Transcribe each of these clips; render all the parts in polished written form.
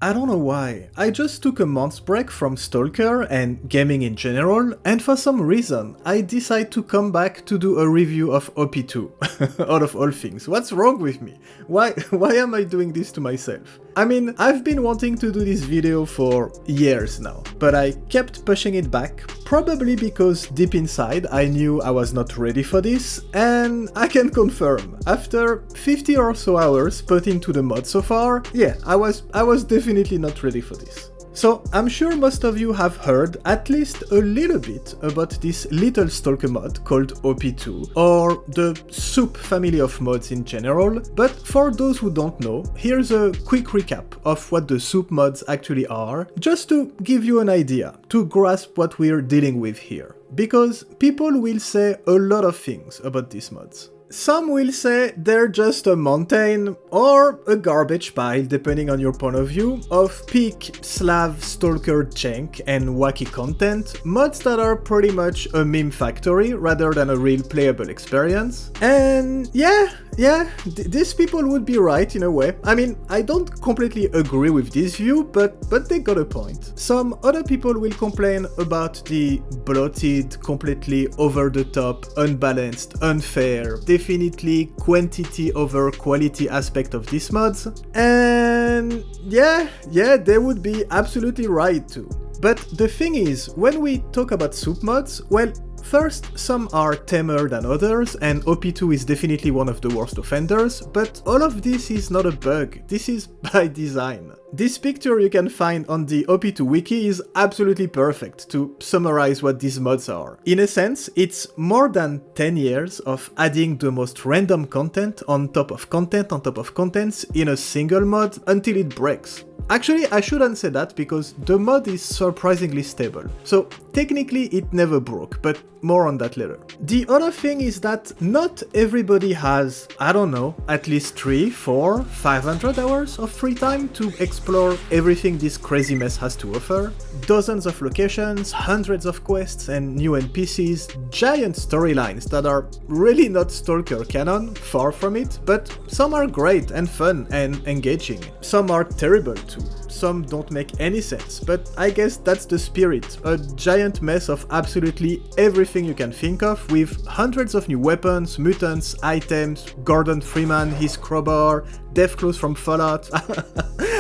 I don't know why. I just took a month's break from Stalker and gaming in general, and for some reason I decided to come back to do a review of OP2. Out of all things. What's wrong with me? Why am I doing this to myself? I mean, I've been wanting to do this video for years now, but I kept pushing it back, probably because deep inside I knew I was not ready for this, and I can confirm, after 50 or so hours put into the mod so far, yeah, I was definitely not ready for this. So I'm sure most of you have heard at least a little bit about this little Stalker mod called OP2, or the Soup family of mods in general, but for those who don't know, here's a quick recap of what the Soup mods actually are, just to give you an idea, to grasp what we're dealing with here. Because people will say a lot of things about these mods. Some will say they're just a mountain or a garbage pile, depending on your point of view, of peak Slav Stalker jank and wacky content, mods that are pretty much a meme factory rather than a real playable experience. And yeah, these people would be right in a way. I mean, I don't completely agree with this view, but they got a point. Some other people will complain about the bloated, completely over-the-top, unbalanced, unfair, definitely quantity over quality aspect of these mods. And yeah, they would be absolutely right too. But the thing is, when we talk about soup mods, well, first, some are tamer than others, and OP2 is definitely one of the worst offenders, but all of this is not a bug, this is by design. This picture you can find on the OP2 wiki is absolutely perfect to summarize what these mods are. In a sense, it's more than 10 years of adding the most random content on top of content on top of contents in a single mod until it breaks. Actually, I shouldn't say that because the mod is surprisingly stable, so technically it never broke, but more on that later. The other thing is that not everybody has, I don't know, at least 3, 4, 500 hours of free time to explore everything this crazy mess has to offer. Dozens of locations, hundreds of quests and new NPCs, giant storylines that are really not Stalker canon, far from it, but some are great and fun and engaging. Some are terrible too. Some don't make any sense, but I guess that's the spirit, a giant mess of absolutely everything you can think of, with hundreds of new weapons, mutants, items, Gordon Freeman, his crowbar, death clothes from Fallout,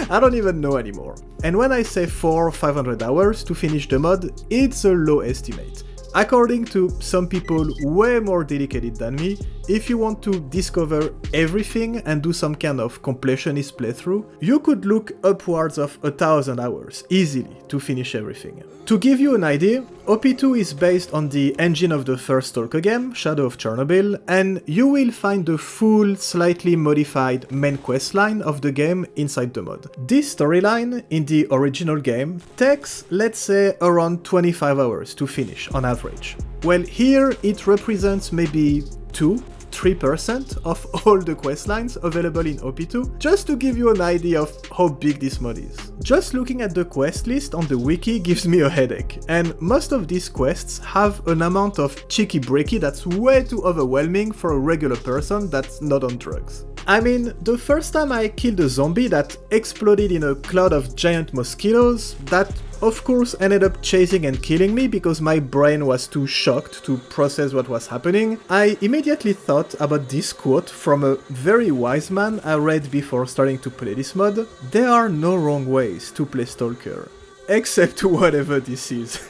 I don't even know anymore. And when I say 400 or 500 hours to finish the mod, it's a low estimate. According to some people way more dedicated than me, if you want to discover everything and do some kind of completionist playthrough, you could look upwards of 1000 hours, easily, to finish everything. To give you an idea, OP2 is based on the engine of the first Stalker game, Shadow of Chernobyl, and you will find the full, slightly modified main questline of the game inside the mod. This storyline, in the original game, takes, let's say, around 25 hours to finish, on average. Well, here it represents maybe 2-3% of all the questlines available in OP2, just to give you an idea of how big this mod is. Just looking at the quest list on the wiki gives me a headache, and most of these quests have an amount of Cheeki Breeki that's way too overwhelming for a regular person that's not on drugs. I mean, the first time I killed a zombie that exploded in a cloud of giant mosquitoes, that of course ended up chasing and killing me because my brain was too shocked to process what was happening, I immediately thought about this quote from a very wise man I read before starting to play this mod: "There are no wrong ways to play Stalker, except whatever this is."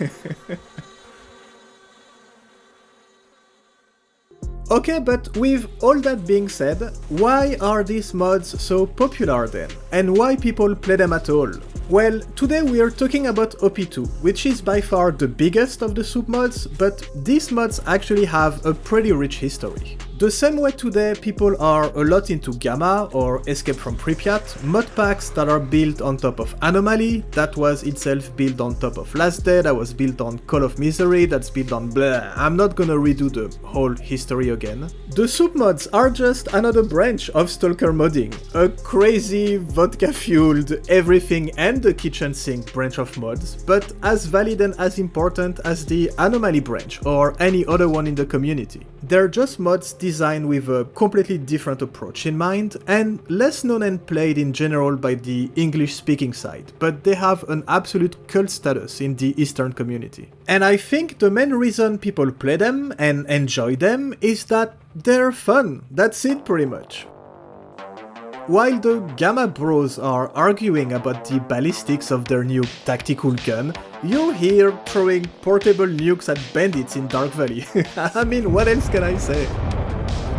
Okay, but with all that being said, why are these mods so popular then? And why people play them at all? Well, today we are talking about OP2, which is by far the biggest of the soup mods, but these mods actually have a pretty rich history. The same way today people are a lot into Gamma or Escape from Pripyat, mod packs that are built on top of Anomaly, that was itself built on top of Last Day, that was built on Call of Misery, that's built on blah. I'm not gonna redo the whole history again. The soup mods are just another branch of Stalker modding, a crazy, vodka-fueled, everything and the kitchen sink branch of mods, but as valid and as important as the Anomaly branch or any other one in the community. They're just mods designed designed with a completely different approach in mind, and less known and played in general by the English-speaking side, but they have an absolute cult status in the Eastern community. And I think the main reason people play them and enjoy them is that they're fun. That's it pretty much. While the Gamma Bros are arguing about the ballistics of their new tactical gun, you're here throwing portable nukes at bandits in Dark Valley. I mean, what else can I say?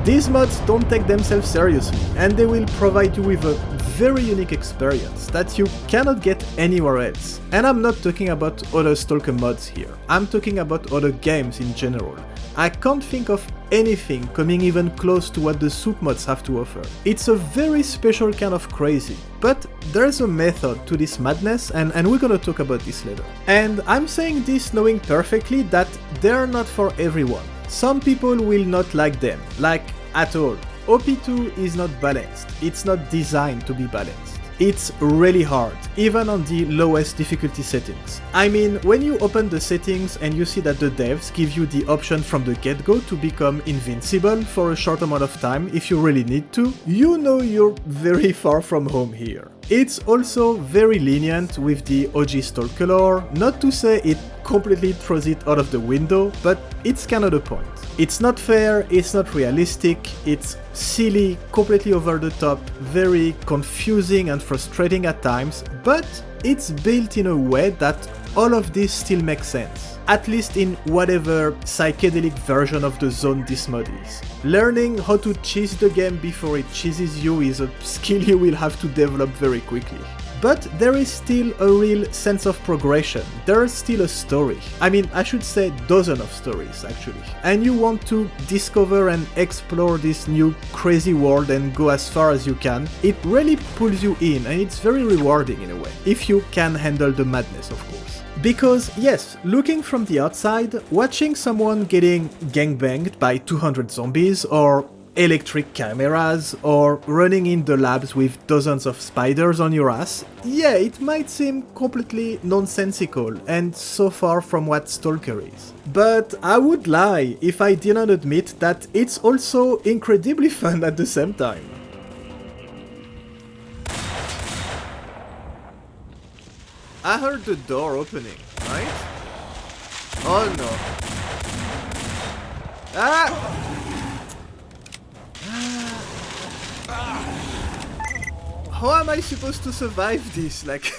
These mods don't take themselves seriously, and they will provide you with a very unique experience that you cannot get anywhere else. And I'm not talking about other Stalker mods here, I'm talking about other games in general. I can't think of anything coming even close to what the Soup mods have to offer. It's a very special kind of crazy, but there's a method to this madness, and we're gonna talk about this later. And I'm saying this knowing perfectly that they're not for everyone. Some people will not like them, like at all. OP2 is not balanced, it's not designed to be balanced. It's really hard, even on the lowest difficulty settings. I mean, when you open the settings and you see that the devs give you the option from the get-go to become invincible for a short amount of time if you really need to, you know you're very far from home here. It's also very lenient with the OG Stalker lore, not to say it completely throws it out of the window, but it's kind of the point. It's not fair, it's not realistic, it's silly, completely over the top, very confusing and frustrating at times, but it's built in a way that all of this still makes sense, at least in whatever psychedelic version of the zone this mod is. Learning how to cheese the game before it cheeses you is a skill you will have to develop very quickly. But there is still a real sense of progression, there's still a story. I mean, I should say dozens of stories actually. And you want to discover and explore this new crazy world and go as far as you can. It really pulls you in and it's very rewarding in a way, if you can handle the madness of course. Because yes, looking from the outside, watching someone getting gangbanged by 200 zombies or electric cameras or running in the labs with dozens of spiders on your ass, yeah, it might seem completely nonsensical and so far from what Stalker is. But I would lie if I didn't admit that it's also incredibly fun at the same time. I heard the door opening, right? Oh no. Ah! How am I supposed to survive this? Like,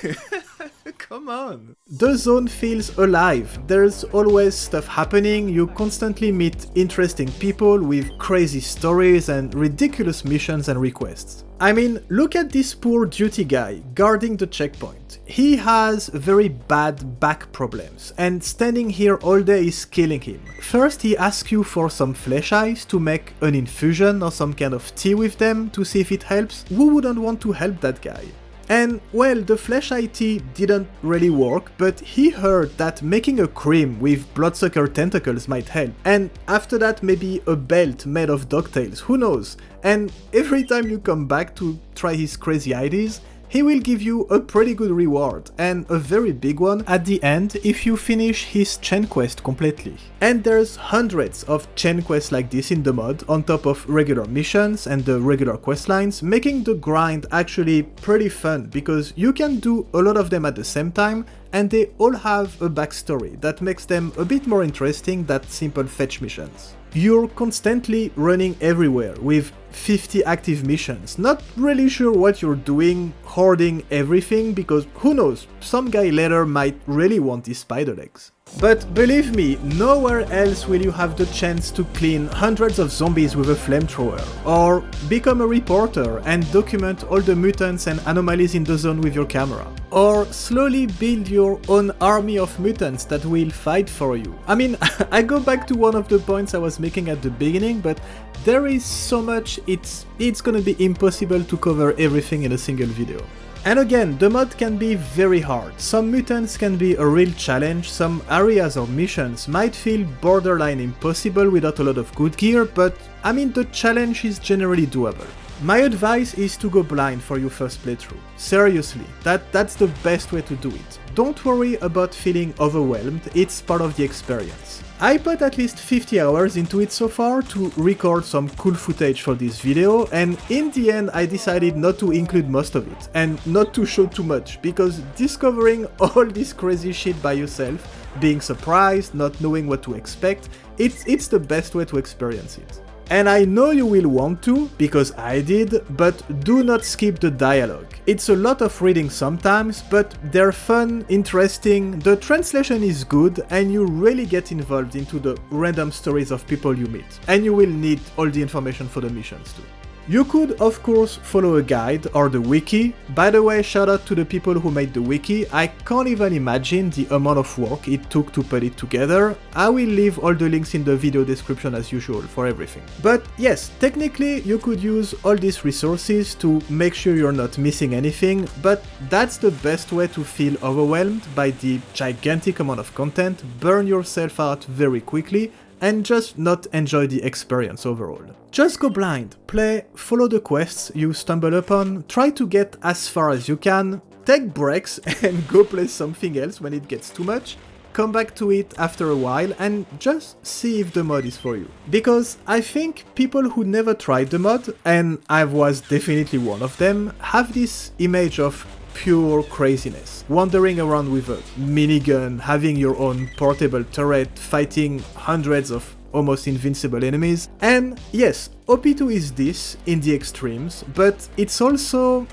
come on. The zone feels alive. There's always stuff happening. You constantly meet interesting people with crazy stories and ridiculous missions and requests. I mean, look at this poor duty guy guarding the checkpoint. He has very bad back problems, and standing here all day is killing him. First he asks you for some flesh eyes to make an infusion or some kind of tea with them to see if it helps. Who wouldn't want to help that guy? And well, the flesh eye tea didn't really work, but he heard that making a cream with bloodsucker tentacles might help. And after that maybe a belt made of ducktails, who knows? And every time you come back to try his crazy ideas, he will give you a pretty good reward, and a very big one at the end if you finish his chain quest completely. And there's hundreds of chain quests like this in the mod, on top of regular missions and the regular quest lines, making the grind actually pretty fun, because you can do a lot of them at the same time, and they all have a backstory that makes them a bit more interesting than simple fetch missions. You're constantly running everywhere with 50 active missions, not really sure what you're doing, hoarding everything, because who knows, some guy later might really want these spider legs. But believe me, nowhere else will you have the chance to clean hundreds of zombies with a flamethrower, or become a reporter and document all the mutants and anomalies in the zone with your camera, or slowly build your own army of mutants that will fight for you. I mean, I go back to one of the points I was making at the beginning, but there is so much, it's gonna be impossible to cover everything in a single video. And again, the mod can be very hard. Some mutants can be a real challenge, some areas or missions might feel borderline impossible without a lot of good gear, but I mean the challenge is generally doable. My advice is to go blind for your first playthrough. Seriously, that's the best way to do it. Don't worry about feeling overwhelmed, it's part of the experience. I put at least 50 hours into it so far to record some cool footage for this video, and in the end I decided not to include most of it, and not to show too much, because discovering all this crazy shit by yourself, being surprised, not knowing what to expect, it's the best way to experience it. And I know you will want to, because I did, but do not skip the dialogue. It's a lot of reading sometimes, but they're fun, interesting, the translation is good, and you really get involved into the random stories of people you meet. And you will need all the information for the missions too. You could, of course, follow a guide or the wiki. By the way, shout out to the people who made the wiki. I can't even imagine the amount of work it took to put it together. I will leave all the links in the video description as usual for everything. But yes, technically you could use all these resources to make sure you're not missing anything, but that's the best way to feel overwhelmed by the gigantic amount of content, burn yourself out very quickly, and just not enjoy the experience overall. Just go blind, play, follow the quests you stumble upon, try to get as far as you can, take breaks and go play something else when it gets too much, come back to it after a while and just see if the mod is for you. Because I think people who never tried the mod, and I was definitely one of them, have this image of pure craziness. Wandering around with a minigun, having your own portable turret, fighting hundreds of almost invincible enemies. And yes, OP2 is this in the extremes, but it's also...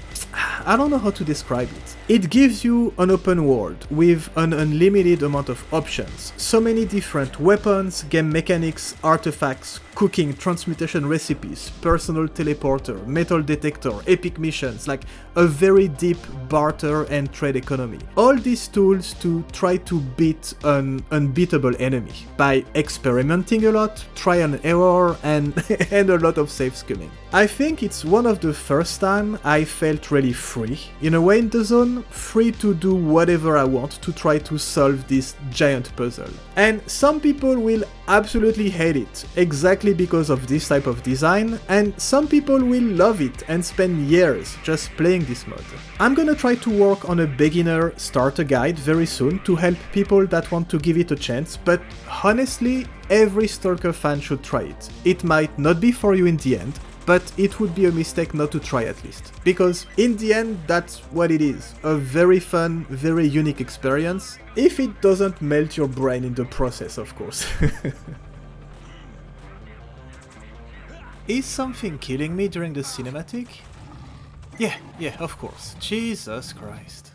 I don't know how to describe it. It gives you an open world with an unlimited amount of options, so many different weapons, game mechanics, artifacts, cooking, transmutation recipes, personal teleporter, metal detector, epic missions, like a very deep barter and trade economy. All these tools to try to beat an unbeatable enemy by experimenting a lot, try and error, and a lot of save scumming. I think it's one of the first time I felt really free, in a way in the zone, free to do whatever I want to try to solve this giant puzzle. And some people will absolutely hate it, exactly because of this type of design, and some people will love it and spend years just playing this mod. I'm gonna try to work on a beginner starter guide very soon to help people that want to give it a chance, but honestly, every Stalker fan should try it. It might not be for you in the end, but it would be a mistake not to try at least. Because in the end, that's what it is. A very fun, very unique experience. If it doesn't melt your brain in the process, of course. Is something killing me during the cinematic? Yeah, of course. Jesus Christ.